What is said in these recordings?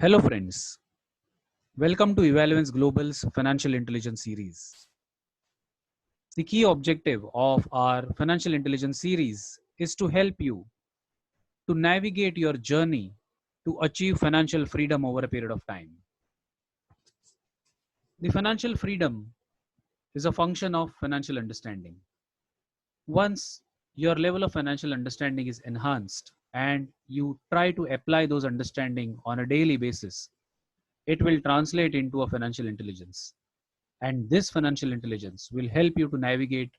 Hello, friends. Welcome to Evaluance Global's Financial Intelligence series. The key objective of our Financial Intelligence series is to help you to navigate your journey to achieve financial freedom over a period of time. The financial freedom is a function of financial understanding. Once your level of financial understanding is enhanced and you try to apply those understanding on a daily basis, it will translate into a financial intelligence. And this financial intelligence will help you to navigate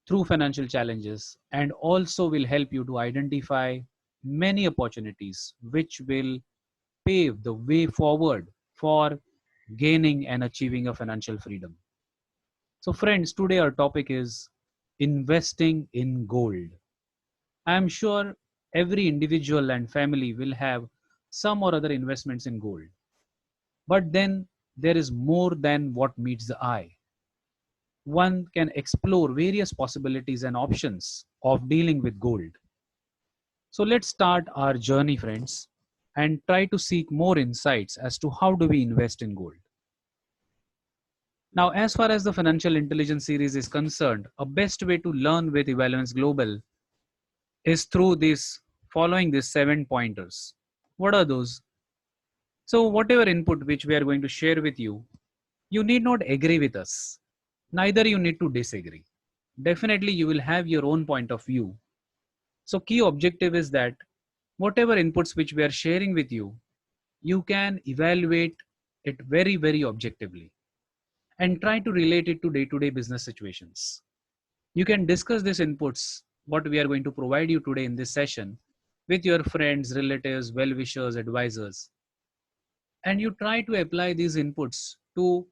through financial challenges and also will help you to identify many opportunities which will pave the way forward for gaining and achieving a financial freedom. So, friends, today our topic is investing in gold. I am sure every individual and family will have some or other investments in gold. But then there is more than what meets the eye. One can explore various possibilities and options of dealing with gold. So let's start our journey, friends, and try to seek more insights as to how do we invest in gold. Now, as far as the financial intelligence series is concerned, a best way to learn with Evaluance Global is through this following these 7 pointers. What are those? So whatever input which we are going to share with you, you need not agree with us. Neither you need to disagree. Definitely you will have your own point of view. So key objective is that whatever inputs which we are sharing with you, you can evaluate it very, very objectively and try to relate it to day-to-day business situations. You can discuss these inputs, what we are going to provide you today in this session, with your friends, relatives, well-wishers, advisors. And you try to apply these inputs to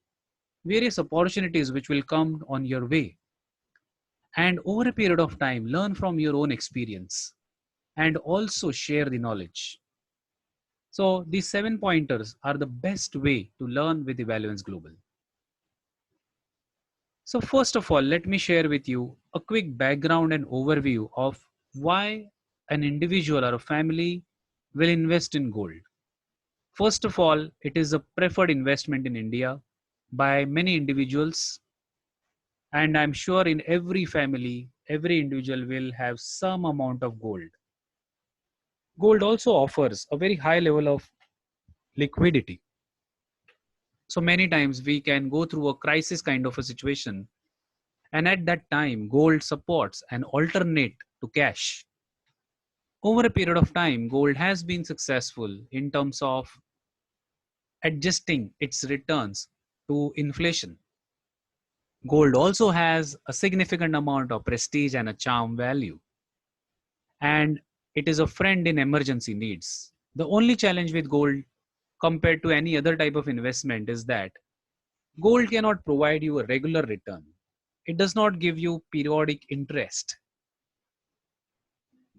various opportunities which will come on your way. And over a period of time, learn from your own experience and also share the knowledge. So these 7 pointers are the best way to learn with Evaluance Global. So first of all, let me share with you a quick background and overview of why an individual or a family will invest in gold. First of all, it is a preferred investment in India by many individuals, and I'm sure in every family, every individual will have some amount of gold. Gold also offers a very high level of liquidity. So many times we can go through a crisis kind of a situation, and at that time, gold supports an alternate to cash. Over a period of time, gold has been successful in terms of adjusting its returns to inflation. Gold also has a significant amount of prestige and a charm value, and it is a friend in emergency needs. The only challenge with gold compared to any other type of investment is that gold cannot provide you a regular return. It does not give you periodic interest,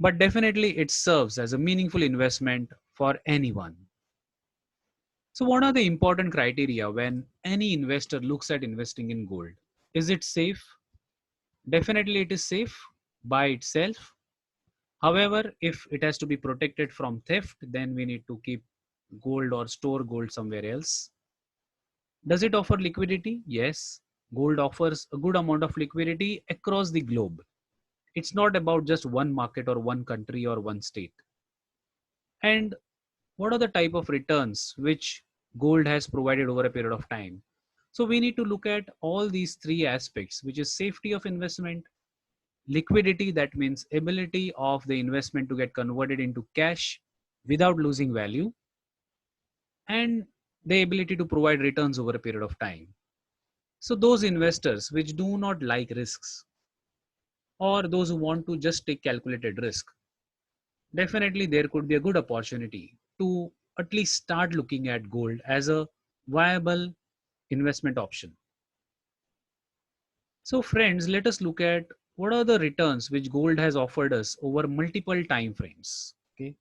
but definitely it serves as a meaningful investment for anyone. So, what are the important criteria when any investor looks at investing in gold? Is it safe? Definitely, it is safe by itself. However, if it has to be protected from theft, then we need to keep gold or store gold somewhere else. Does it offer liquidity? Yes. Gold offers a good amount of liquidity across the globe. It's not about just one market or one country or one state. And what are the type of returns which gold has provided over a period of time? So we need to look at all these three aspects, which is safety of investment, liquidity, that means ability of the investment to get converted into cash without losing value, and the ability to provide returns over a period of time. So those investors which do not like risks, or those who want to just take calculated risk, definitely there could be a good opportunity to at least start looking at gold as a viable investment option. So friends, let us look at what are the returns which gold has offered us over multiple time frames. Okay.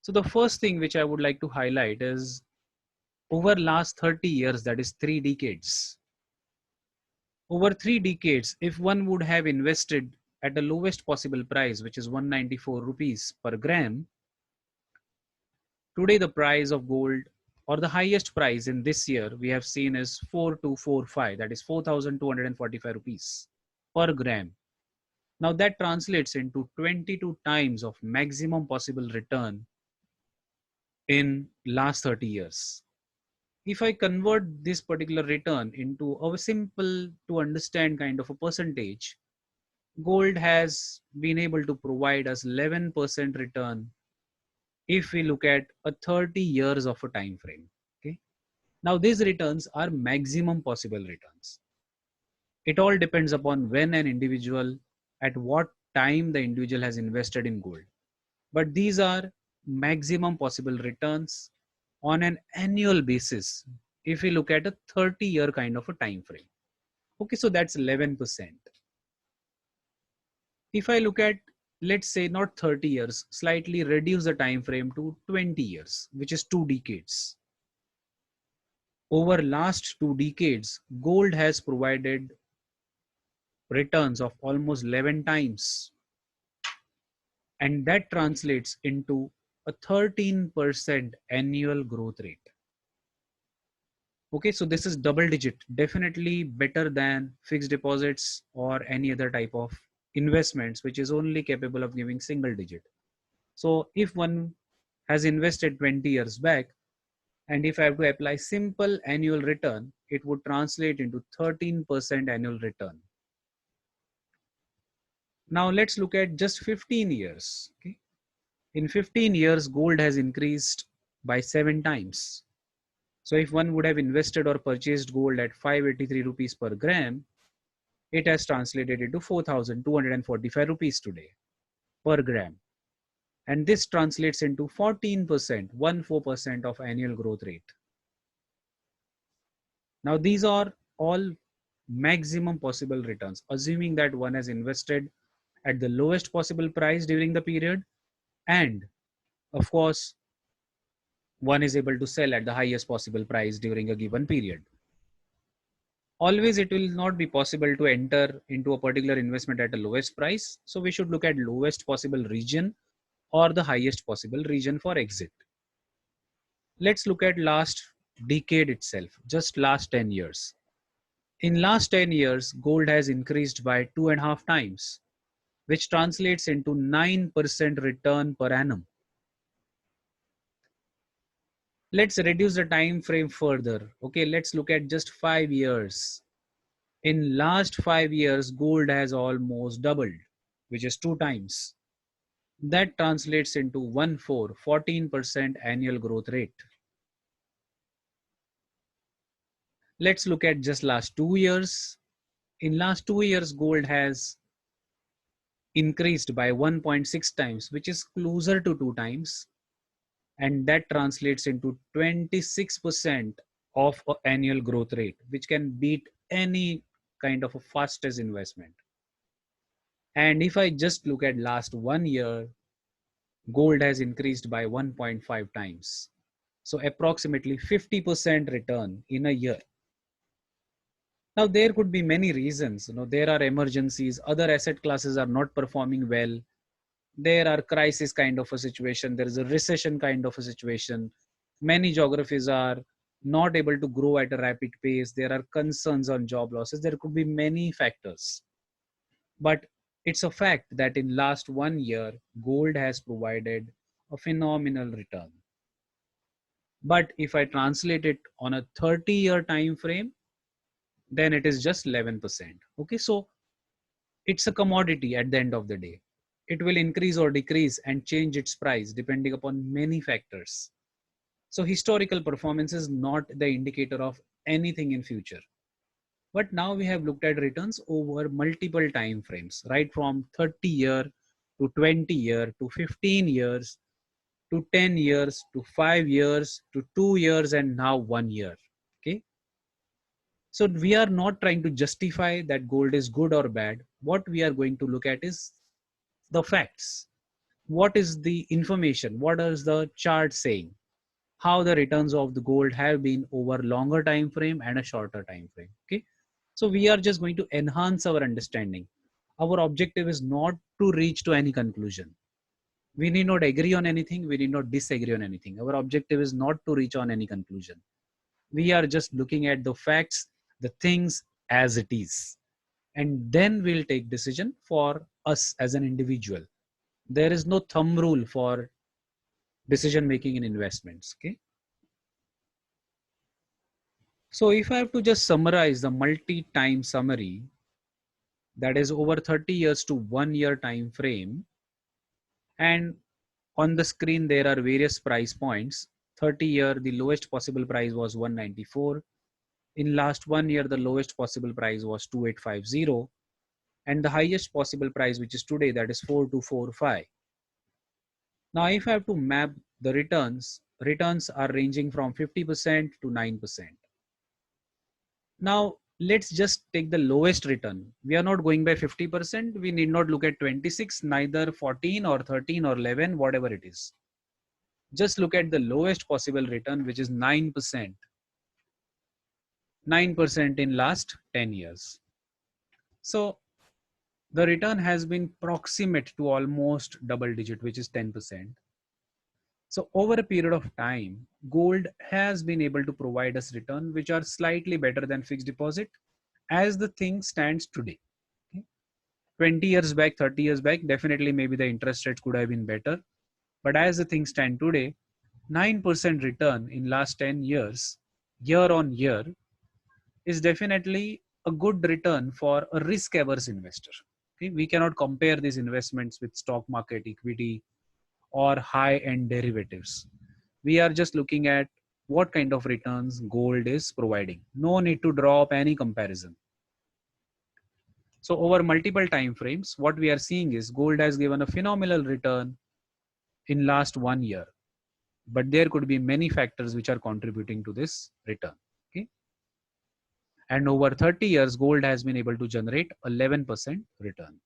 So the first thing which I would like to highlight is over last 30 years, that is 3 decades. Over 3 decades, if one would have invested at the lowest possible price, which is 194 rupees per gram, Today, the price of gold, or the highest price in this year we have seen, is 4245, that is 4,245 rupees per gram. Now that translates into 22 times of maximum possible return in last 30 years. If I convert this particular return into a simple to understand kind of a percentage, gold has been able to provide us 11% return if we look at a 30 years of a time frame. Okay. Now these returns are maximum possible returns. It all depends upon when an individual, at what time the individual has invested in gold. But these are maximum possible returns on an annual basis if we look at a 30-year kind of a time frame. Okay, so that's 11%. If I look at, let's say, not 30 years, slightly reduce the time frame to 20 years, which is 2 decades. Over last 2 decades, gold has provided returns of almost 11 times, and that translates into a 13% annual growth rate. Okay, so this is double digit, definitely better than fixed deposits or any other type of investments, which is only capable of giving single digit. So if one has invested 20 years back, and if I have to apply simple annual return, it would translate into 13% annual return. Now let's look at just 15 years. Okay. In 15 years, gold has increased by 7 times. So if one would have invested or purchased gold at 583 rupees per gram, it has translated into 4,245 rupees today per gram. And this translates into 14%, 14% of annual growth rate. Now these are all maximum possible returns, assuming that one has invested at the lowest possible price during the period, and of course one is able to sell at the highest possible price during a given period. Always it will not be possible to enter into a particular investment at the lowest price, so we should look at lowest possible region or the highest possible region for exit. Let's look at last decade itself, just last 10 years. In last 10 years, gold has increased by 2.5 times, which translates into 9% return per annum. Let's reduce the time frame further. Okay, let's look at just 5 years. In last 5 years, gold has almost doubled, which is 2 times. That translates into 14% annual growth rate. Let's look at just last 2 years. In last 2 years, gold has increased by 1.6 times, which is closer to 2 times. And that translates into 26% of annual growth rate, which can beat any kind of a fastest investment. And if I just look at last 1 year, gold has increased by 1.5 times. So approximately 50% return in a year. Now there could be many reasons. There are emergencies, other asset classes are not performing well. There are crisis kind of a situation. There is a recession kind of a situation. Many geographies are not able to grow at a rapid pace. There are concerns on job losses. There could be many factors. But it's a fact that in last 1 year, gold has provided a phenomenal return. But if I translate it on a 30-year time frame, then it is just 11%. Okay, so it's a commodity at the end of the day. It will increase or decrease and change its price depending upon many factors. So historical performance is not the indicator of anything in future. But now we have looked at returns over multiple time frames, right from 30 year to 20 year to 15 years to 10 years to 5 years to 2 years and now 1 year. Okay. So we are not trying to justify that gold is good or bad. What we are going to look at is the facts. What is the information? What is the chart saying? How the returns of the gold have been over longer time frame and a shorter time frame. Okay. So we are just going to enhance our understanding. Our objective is not to reach to any conclusion. We need not agree on anything. We need not disagree on anything. Our objective is not to reach on any conclusion. We are just looking at the facts, the things as it is. And then we'll take decision for us as an individual. There is no thumb rule for decision making in investments. Okay. So if I have to just summarize the multi-time summary, that is over 30 years to 1 year time frame, and on the screen there are various price points. 30-year, the lowest possible price was 194. In last 1 year, the lowest possible price was 2850, and the highest possible price, which is today, that is 4245. Now, if I have to map the returns are ranging from 50% to 9%. Now, let's just take the lowest return. We are not going by 50%. We need not look at 26, neither 14 or 13 or 11, whatever it is. Just look at the lowest possible return, which is 9%. 9% in last 10 years. So the return has been proximate to almost double digit, which is 10%. So over a period of time, gold has been able to provide us return which are slightly better than fixed deposit as the thing stands today. Okay. 20 years back, 30 years back, definitely maybe the interest rates could have been better. But as the things stand today, 9% return in last 10 years, year on year, is definitely a good return for a risk averse investor. Okay. We cannot compare these investments with stock market, equity, or high end derivatives. We are just looking at what kind of returns gold is providing. No need to draw up any comparison. So over multiple time frames, what we are seeing is gold has given a phenomenal return in last 1 year, but there could be many factors which are contributing to this return. Okay. And over 30 years, gold has been able to generate 11% return.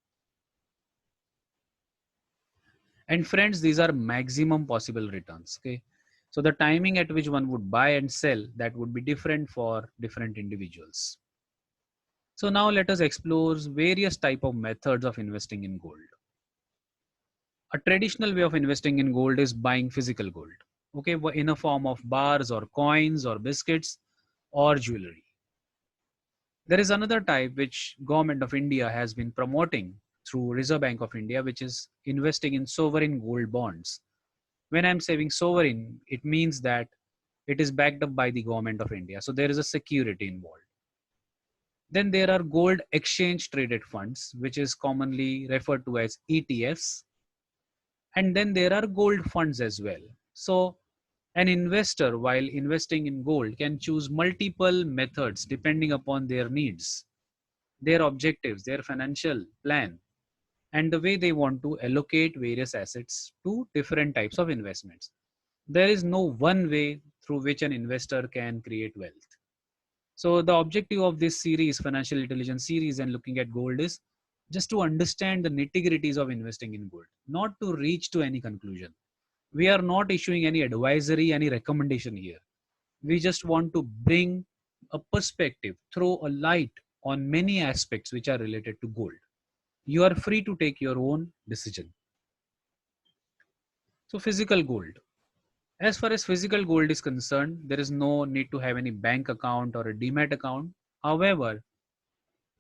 And friends, these are maximum possible returns. Okay. So the timing at which one would buy and sell, that would be different for different individuals. So now let us explore various type of methods of investing in gold. A traditional way of investing in gold is buying physical gold. Okay, in a form of bars or coins or biscuits or jewelry. There is another type which Government of India has been promoting through Reserve Bank of India, which is investing in sovereign gold bonds. When I'm saying sovereign, it means that it is backed up by the Government of India. So there is a security involved. Then there are gold exchange traded funds, which is commonly referred to as ETFs. And then there are gold funds as well. So an investor, while investing in gold, can choose multiple methods depending upon their needs, their objectives, their financial plan, and the way they want to allocate various assets to different types of investments. There is no one way through which an investor can create wealth. So the objective of this series, Financial Intelligence series, and looking at gold is just to understand the nitty-gritties of investing in gold, not to reach to any conclusion. We are not issuing any advisory, any recommendation here. We just want to bring a perspective, throw a light on many aspects which are related to gold. You are free to take your own decision. So physical gold. As far as physical gold is concerned, there is no need to have any bank account or a demat account. However,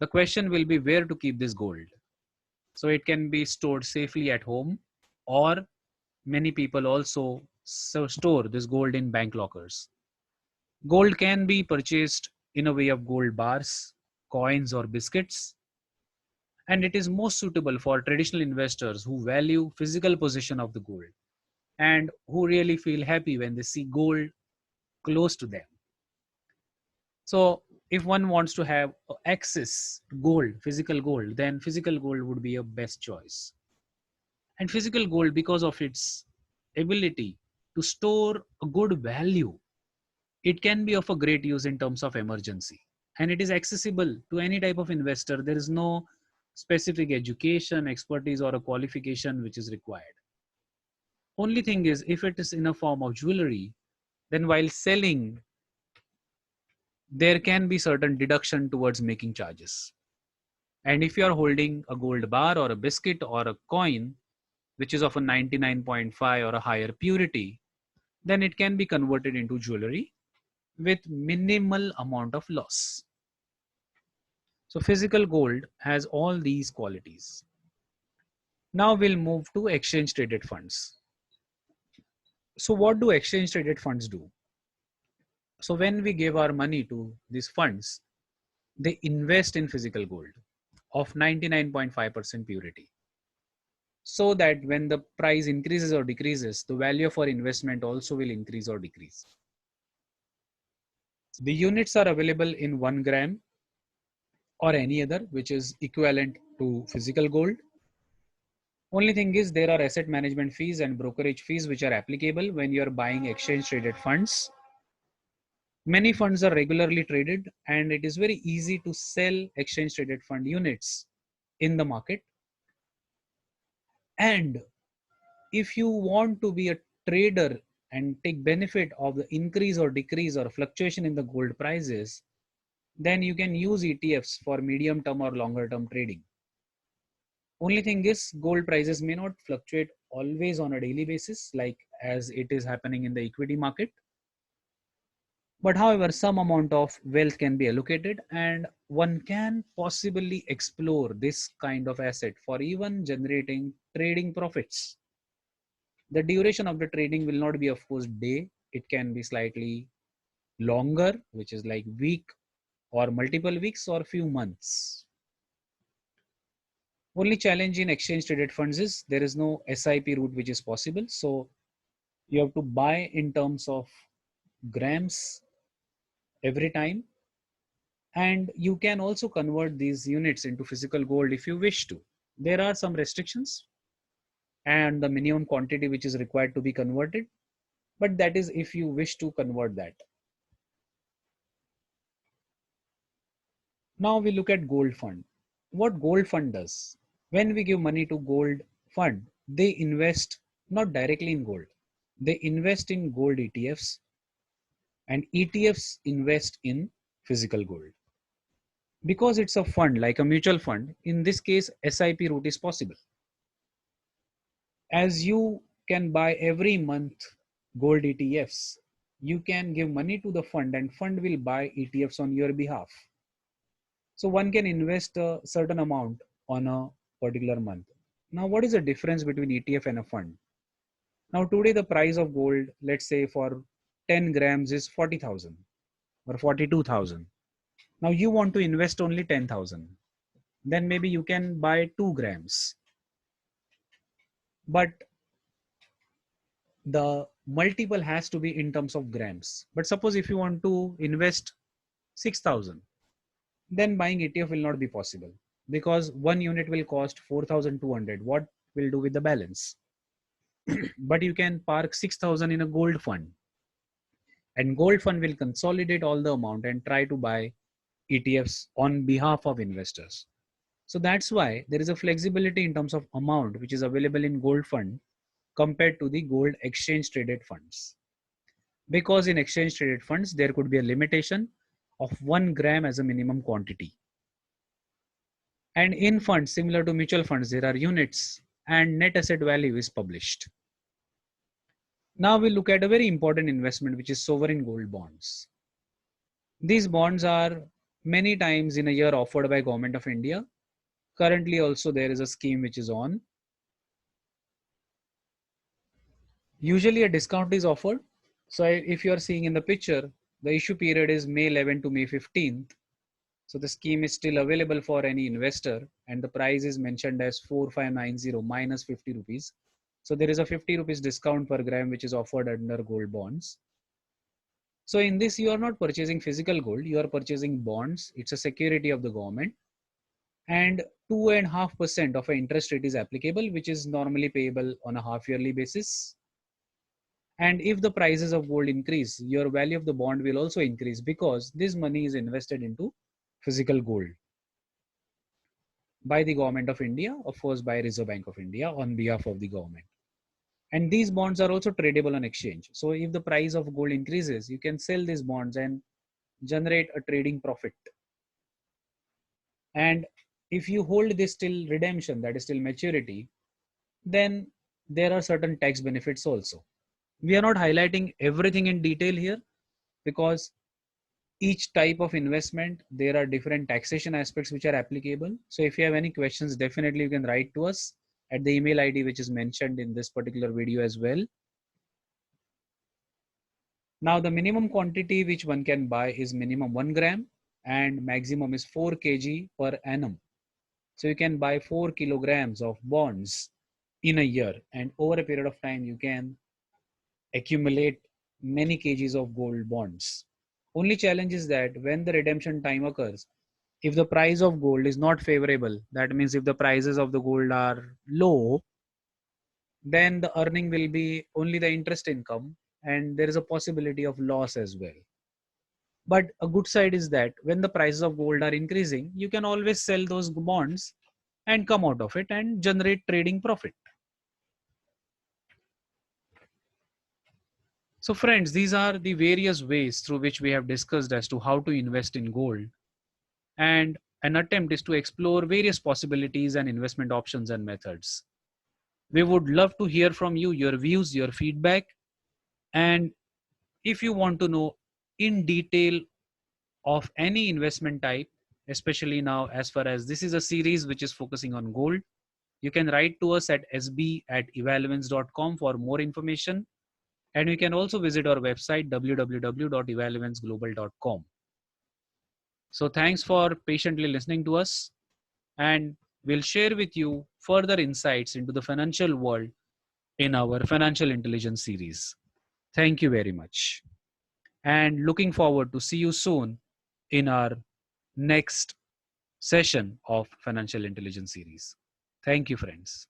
the question will be where to keep this gold. So it can be stored safely at home, or many people also store this gold in bank lockers. Gold can be purchased in a way of gold bars, coins, or biscuits. And it is most suitable for traditional investors who value physical possession of the gold and who really feel happy when they see gold close to them. So if one wants to have access to gold, physical gold, then physical gold would be a best choice. And physical gold, because of its ability to store a good value, it can be of a great use in terms of emergency. And it is accessible to any type of investor. There is no specific education, expertise, or a qualification which is required. Only thing is, if it is in a form of jewelry, then while selling, there can be certain deduction towards making charges. And if you are holding a gold bar or a biscuit or a coin, which is of a 99.5 or a higher purity, then it can be converted into jewelry with minimal amount of loss. So physical gold has all these qualities. Now we'll move to exchange traded funds. So what do exchange traded funds do? So when we give our money to these funds, they invest in physical gold of 99.5% purity, so that when the price increases or decreases, the value of our investment also will increase or decrease. The units are available in 1 gram or any other which is equivalent to physical gold. Only thing is there are asset management fees and brokerage fees which are applicable when you are buying exchange traded funds. Many funds are regularly traded and it is very easy to sell exchange traded fund units in the market. And if you want to be a trader and take benefit of the increase or decrease or fluctuation in the gold prices, then you can use ETFs for medium term or longer term trading. Only thing is gold prices may not fluctuate always on a daily basis like as it is happening in the equity market. But however, some amount of wealth can be allocated and one can possibly explore this kind of asset for even generating trading profits. The duration of the trading will not be of course day, it can be slightly longer, which is like week or multiple weeks or few months. Only challenge in exchange traded funds is there is no SIP route which is possible. So you have to buy in terms of grams every time. And you can also convert these units into physical gold if you wish to. There are some restrictions and the minimum quantity which is required to be converted, but that is if you wish to convert that. Now we look at gold fund. What gold fund does? When we give money to gold fund, they invest not directly in gold. They invest in gold ETFs and ETFs invest in physical gold. Because it's a fund like a mutual fund, in this case SIP route is possible. As you can buy every month gold ETFs, you can give money to the fund and fund will buy ETFs on your behalf. So one can invest a certain amount on a particular month. Now, what is the difference between ETF and a fund? Now, today the price of gold, let's say for 10 grams is 40,000 or 42,000. Now you want to invest only 10,000. Then maybe you can buy 2 grams. But the multiple has to be in terms of grams. But suppose if you want to invest 6,000, then buying ETF will not be possible because one unit will cost 4,200. What will do with the balance? But you can park 6,000 in a gold fund and gold fund will consolidate all the amount and try to buy ETFs on behalf of investors. So that's why there is a flexibility in terms of amount which is available in gold fund compared to the gold exchange traded funds. Because in exchange traded funds, there could be a limitation of 1 gram as a minimum quantity. And in funds, similar to mutual funds, there are units and net asset value is published. Now we look at a very important investment, which is sovereign gold bonds. These bonds are many times in a year offered by Government of India. Currently also there is a scheme which is on. Usually a discount is offered. So if you are seeing in the picture, the issue period is May 11 to May 15th. So the scheme is still available for any investor and the price is mentioned as 4590 minus 50 rupees. So there is a 50 rupees discount per gram which is offered under gold bonds. So in this, you are not purchasing physical gold, you are purchasing bonds. It's a security of the government and 2.5% of an interest rate is applicable, which is normally payable on a half yearly basis. And if the prices of gold increase, your value of the bond will also increase because this money is invested into physical gold by the Government of India, of course by Reserve Bank of India on behalf of the government. And these bonds are also tradable on exchange. So if the price of gold increases, you can sell these bonds and generate a trading profit. And if you hold this till redemption, that is till maturity, then there are certain tax benefits also. We are not highlighting everything in detail here because each type of investment, there are different taxation aspects which are applicable. So if you have any questions, definitely you can write to us at the email ID which is mentioned in this particular video as well. Now the minimum quantity which one can buy is minimum 1 gram and maximum is 4 kg per annum. So you can buy 4 kilograms of bonds in a year, and over a period of time you can accumulate many kgs of gold bonds. Only challenge is that when the redemption time occurs, if the price of gold is not favorable, that means if the prices of the gold are low, then the earning will be only the interest income and there is a possibility of loss as well. But a good side is that when the prices of gold are increasing, you can always sell those bonds and come out of it and generate trading profit. So friends, these are the various ways through which we have discussed as to how to invest in gold, and an attempt is to explore various possibilities and investment options and methods. We would love to hear from you, your views, your feedback, and if you want to know in detail of any investment type, especially now as far as this is a series which is focusing on gold, you can write to us at sb@evaluance.com for more information. And you can also visit our website www.evaluanceglobal.com. So thanks for patiently listening to us, and we'll share with you further insights into the financial world in our financial intelligence series. Thank you very much. And looking forward to see you soon in our next session of financial intelligence series. Thank you, friends.